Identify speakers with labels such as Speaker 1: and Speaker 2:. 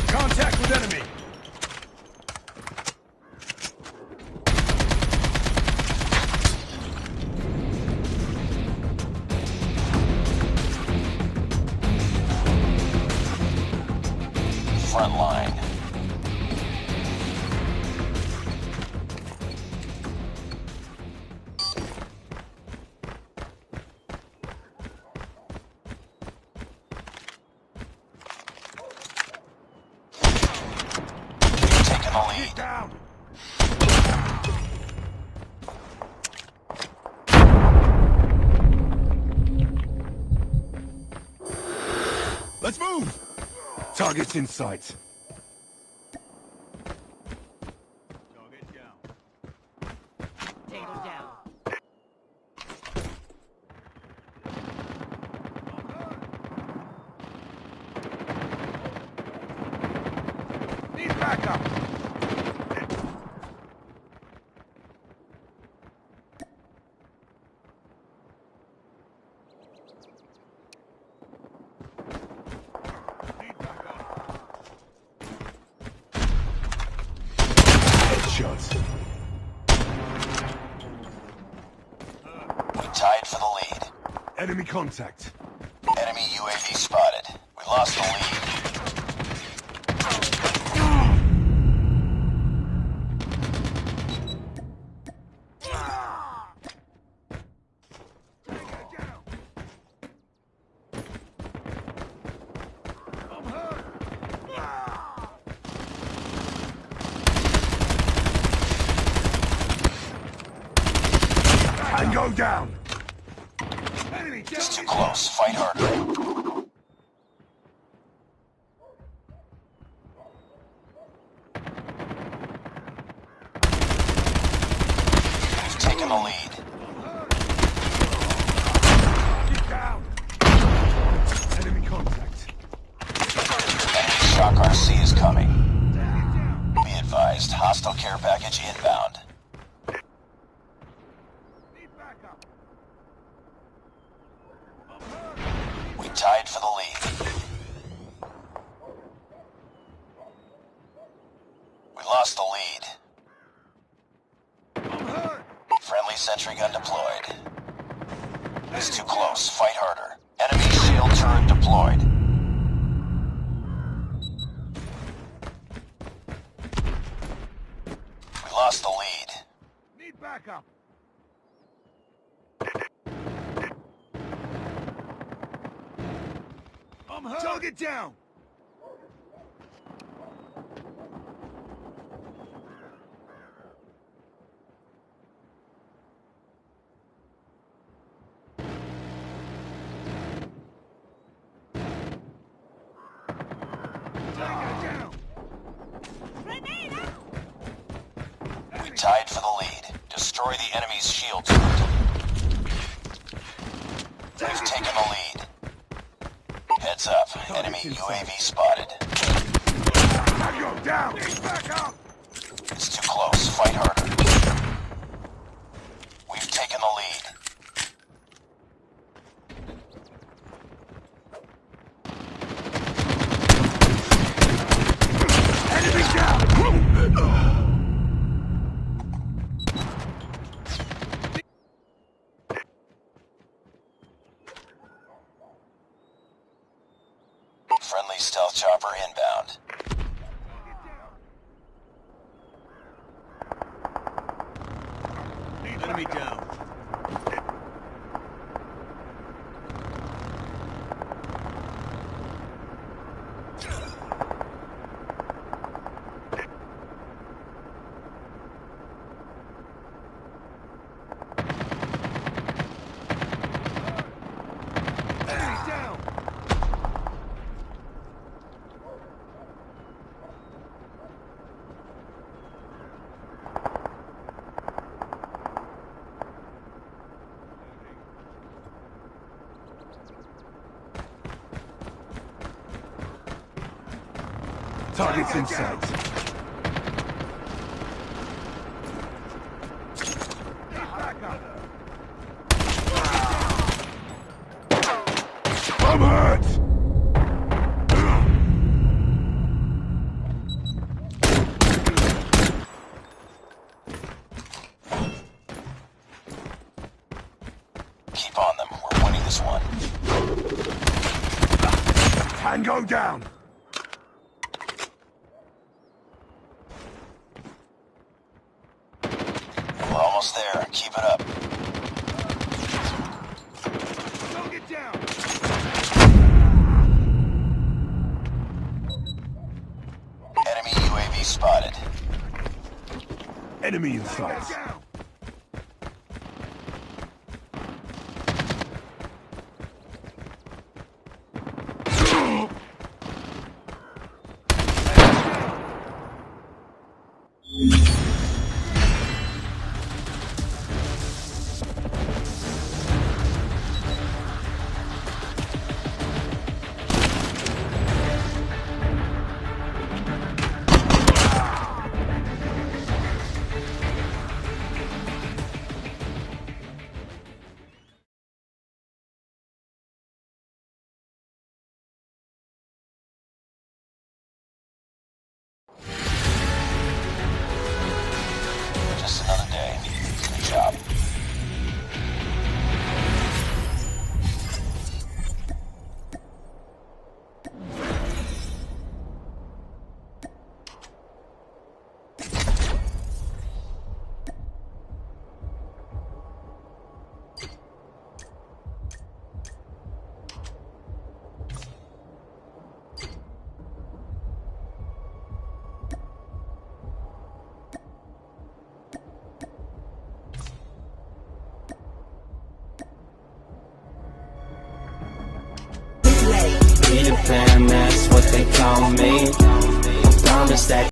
Speaker 1: Contact with enemy!
Speaker 2: Front line. Taking the lead.
Speaker 1: Down! Let's move! Target's in sight. Target down.
Speaker 3: Tango down.
Speaker 1: Need backup! Headshots.
Speaker 2: We tied for the lead.
Speaker 1: Enemy contact.
Speaker 2: Enemy UAV spotted. We lost the lead.
Speaker 1: And go down! Enemy down!
Speaker 2: It's too close. Fight harder. We've taken the lead.
Speaker 1: Get down! Enemy contact.
Speaker 2: Enemy shock RC is coming. Be advised, hostile care package inbound.
Speaker 1: Need backup!
Speaker 2: We tied for the lead. We lost the lead.
Speaker 1: I'm hurt!
Speaker 2: Friendly sentry gun deployed. It's too close. Fight harder. Enemy shield turret deployed. We lost the lead.
Speaker 1: Need backup! I'm hurt! Target down! Tango down!
Speaker 2: We tied for the lead. Destroy the enemy's shield turret. We've taken the lead. Heads up. Enemy UAV spotted.
Speaker 1: Tango down! Need backup!
Speaker 2: It's too close. Fight harder. We've taken the lead.
Speaker 1: Enemy down!
Speaker 2: Friendly stealth chopper inbound.
Speaker 1: Enemy down. Target's in sight. I'm hurt!
Speaker 2: Keep on them. We're winning this one.
Speaker 1: Tango down!
Speaker 2: We're almost there. Keep it up.
Speaker 1: Target down!
Speaker 2: Enemy UAV spotted.
Speaker 1: Enemy in sight. Down.
Speaker 2: Just another day. Good job.
Speaker 3: Peter Pan, that's what they call me. I promise that